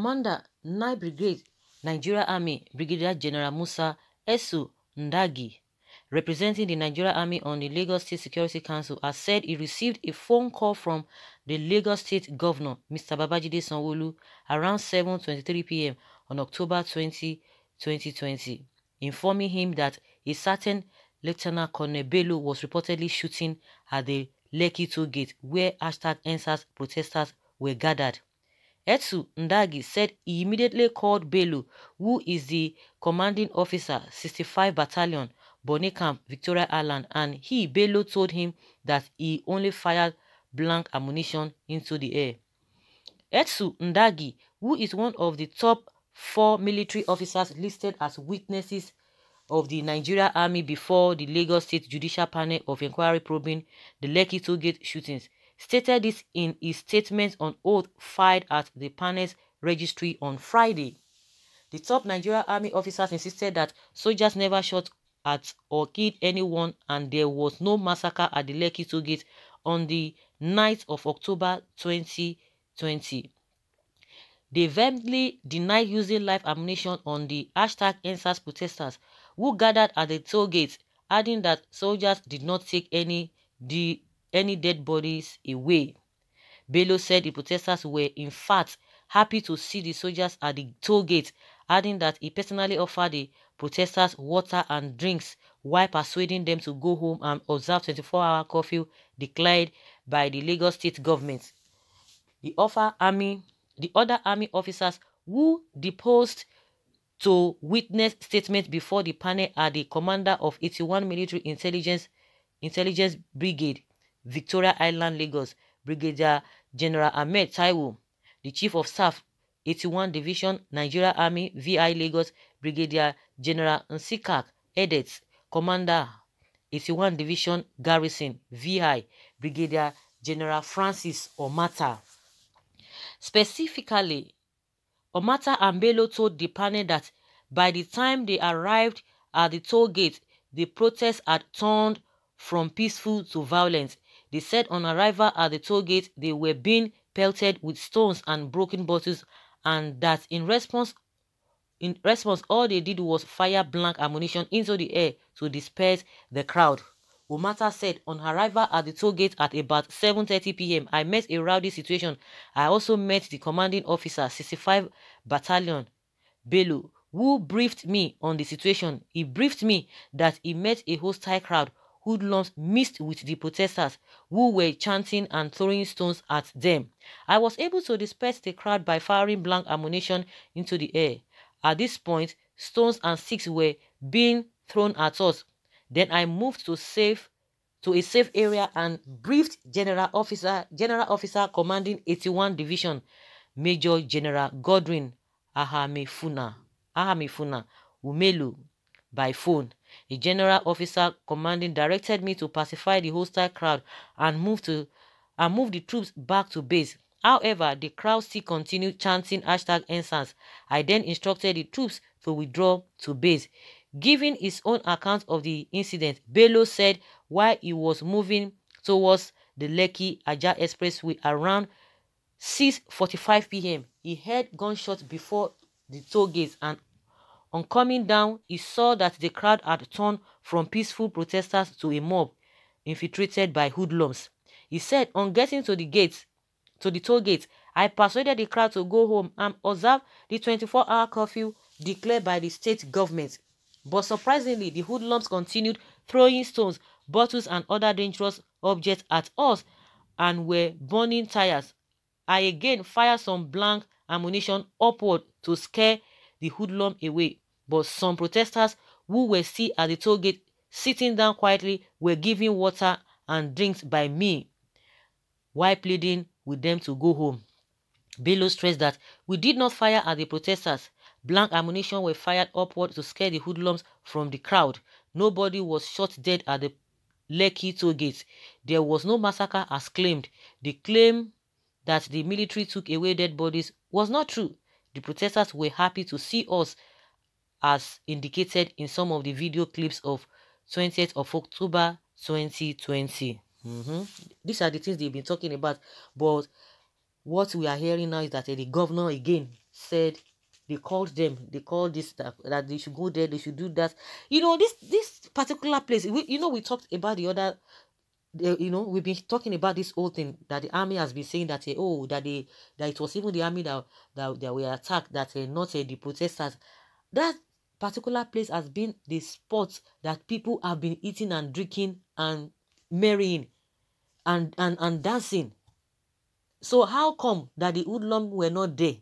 Commander, 9th Brigade, Nigeria Army, Brigadier General Musa Shøøtinģ, representing the Nigeria Army on the Lagos State Security Council, has said he received a phone call from the Lagos State Governor, Mr. Babajide Sanwo, around 7:23 p.m. on October 20, 2020, informing him that a certain Lieutenant Colonel Bello was reportedly shooting at the Lekki toll gate where #EndSARS protesters were gathered. Shøøtinģ said he immediately called Bello, who is the commanding officer, 65 Battalion, Bonny Camp, Victoria Island, and Bello told him that he only fired blank ammunition into the air. Shøøtinģ, who is one of the top 4 military officers listed as witnesses of the Nigeria Army before the Lagos State Judicial Panel of Inquiry probing the Lekki tollgate shootings, stated this in his statement on oath filed at the panel's registry on Friday. The top Nigeria Army officers insisted that soldiers never shot at or killed anyone and there was no massacre at the Lekki tollgate on the 9th of October 2020. They vehemently denied using live ammunition on the #EndSARS protesters who gathered at the toll gate, adding that soldiers did not take any dead bodies away. Bello said the protesters were in fact happy to see the soldiers at the toll gate, adding that he personally offered the protesters water and drinks while persuading them to go home and observe 24-hour curfew declared by the Lagos State government. The other army officers who deposed to witness statements before the panel are the commander of 81 Military Intelligence Brigade, Victoria Island, Lagos, Brigadier General Ahmed Taiwo, the Chief of Staff, 81 Division, Nigeria Army, VI Lagos, Brigadier General Nsikak Edet, Commander, 81 Division, Garrison, VI, Brigadier General Francis Omata. Specifically, Omata and Bello told the panel that by the time they arrived at the toll gate, the protests had turned from peaceful to violent. They said on arrival at the toll gate, they were being pelted with stones and broken bottles, and that in response, all they did was fire blank ammunition into the air to disperse the crowd. Omata said, on arrival at the toll gate at about 7:30 p.m., I met a rowdy situation. I also met the commanding officer, 65 Battalion, Bello, who briefed me on the situation. He briefed me that he met a hostile crowd, hoodlums mixed with the protesters, who were chanting and throwing stones at them. I was able to disperse the crowd by firing blank ammunition into the air. At this point, stones and sticks were being thrown at us. Then I moved to a safe area and briefed General Officer commanding 81 Division, Major General Godwin Ahamefuna Umelu, by phone. The General Officer commanding directed me to pacify the hostile crowd and move the troops back to base. However, the crowd still continued chanting #EndSARS. I then instructed the troops to withdraw to base. Giving his own account of the incident, Bello said while he was moving towards the Lekki-Ajah Expressway around 6:45 p.m., he heard gunshots before the toll gates, and on coming down, he saw that the crowd had turned from peaceful protesters to a mob infiltrated by hoodlums. He said, on getting to the toll gate, I persuaded the crowd to go home and observe the 24-hour curfew declared by the state government. But surprisingly, the hoodlums continued throwing stones, bottles, and other dangerous objects at us and were burning tires. I again fired some blank ammunition upward to scare the hoodlum away, but some protesters who were still at the toll gate sitting down quietly were given water and drinks by me while pleading with them to go home. Bello stressed that we did not fire at the protesters. Blank ammunition were fired upward to scare the hoodlums from the crowd. Nobody was shot dead at the Lekki toll gate. There was no massacre as claimed. The claim that the military took away dead bodies was not true. The protesters were happy to see us, as indicated in some of the video clips of 20th of October 2020. These are the things they've been talking about. But what we are hearing now is that the governor again said they called them. They called this that they should go there. They should do that. You know, this particular place. We talked about the other. We've been talking about this whole thing that the army has been saying that that it was even the army that were attacked, that not the protesters. That particular place has been the spot that people have been eating and drinking and marrying and dancing. So how come that the hoodlums were not there?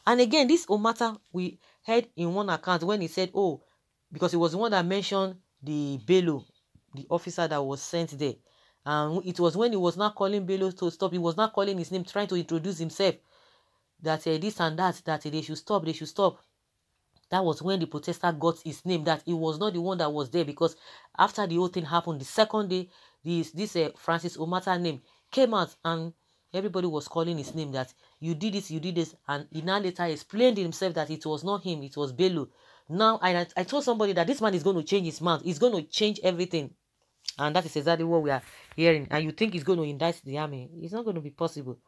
And again, this Omata, we heard in one account when he said, because it was the one that mentioned the Bello, the officer that was sent there. And it was when he was not calling Bello to stop, he was not calling his name, trying to introduce himself, that this and that they should stop, they should stop. That was when the protester got his name, that he was not the one that was there, because after the whole thing happened, the second day, this Francis Omata name came out and everybody was calling his name, that you did this, and he now later explained himself that it was not him, it was Bello. Now, I told somebody that this man is going to change his mouth. He's going to change everything. And that is exactly what we are hearing. And you think he's going to indict the army. It's not going to be possible.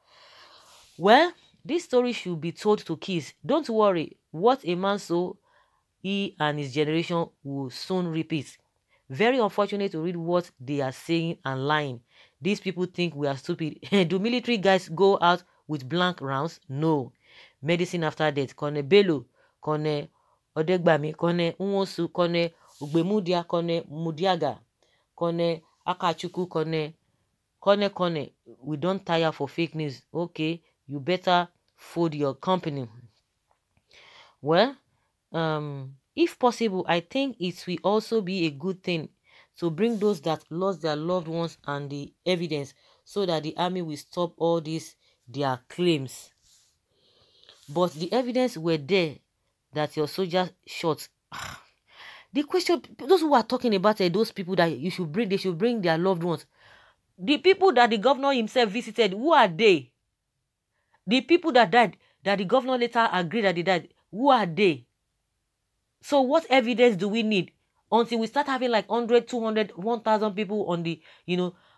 Well, this story should be told to kids. Don't worry. What a man sow, he and his generation will soon repeat. Very unfortunate to read what they are saying and lying. These people think we are stupid. Do military guys go out with blank rounds? No. Medicine after death. Kone Bello, kone Odegbami, kone Nwosu, kone Ugbemudia, kone Mudiaga, kone Akachuku, kone. We don't tire for fake news. Okay, you better fold your company. Well, if possible, I think it will also be a good thing to bring those that lost their loved ones and the evidence, so that the army will stop all their claims. But the evidence were there that your soldiers shot. The question, those who are talking about those people that they should bring their loved ones. The people that the governor himself visited, who are they? The people that died, that the governor later agreed that they died, who are they? So what evidence do we need until we start having like 100, 200, 1,000 people on the,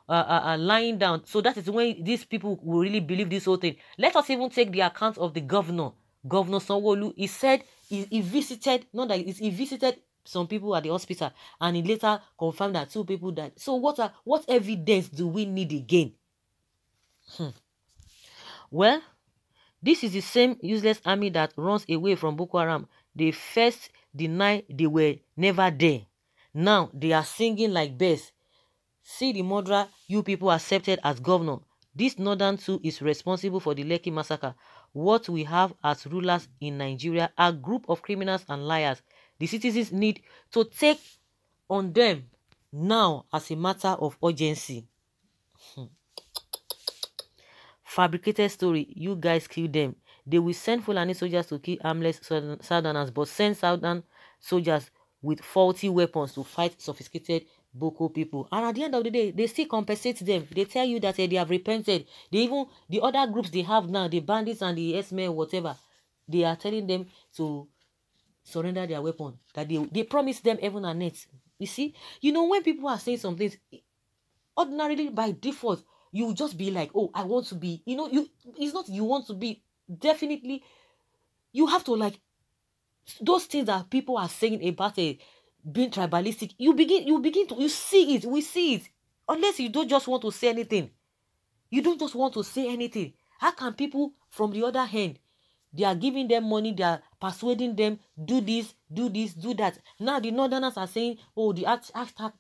lying down? So that is when these people will really believe this whole thing. Let us even take the account of the governor, Governor Sanwo. He said he visited, not that he visited some people at the hospital, and he later confirmed that 2 people died. So what evidence do we need again? Well, this is the same useless army that runs away from Boko Haram. They first denied they were never there. Now they are singing like birds. See the murderer you people accepted as governor. This northern two is responsible for the Lekki massacre. What we have as rulers in Nigeria are a group of criminals and liars. The citizens need to take on them now as a matter of urgency. Fabricated story. You guys kill them. They will send Fulani soldiers to kill harmless Southerners, but send Southern soldiers with faulty weapons to fight sophisticated Boko people. And at the end of the day, they still compensate them. They tell you that they have repented. The other groups they have now, the bandits and the S-men, whatever, they are telling them to surrender their weapon. That they promise them heaven and earth. You see, when people are saying some things, ordinarily by default, you just be like, oh, I want to be, it's not you want to be, definitely, you have to like, those things that people are saying about being tribalistic, you see it, we see it, unless you don't just want to say anything. You don't just want to say anything. How can people from the other hand, they are giving them money, they are persuading them, do this, do that. Now the Northerners are saying, oh, the hashtag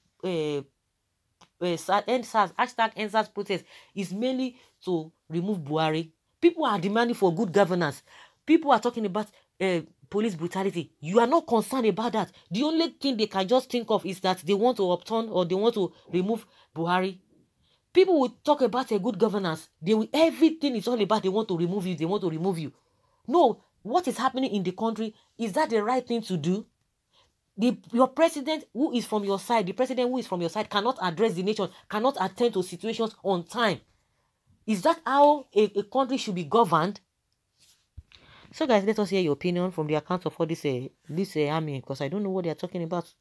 #EndSARS protest is mainly to remove Buhari. People are demanding for good governance. People are talking about police brutality. You are not concerned about that. The only thing they can just think of is that they want to upturn or they want to remove Buhari. People will talk about a good governance. Everything is all about they want to remove you. They want to remove you. No, what is happening in the country, is that the right thing to do? Your president who is from your side, cannot address the nation, cannot attend to situations on time. Is that how a country should be governed? So guys, let us hear your opinion from the account of all this army, because I don't know what they are talking about.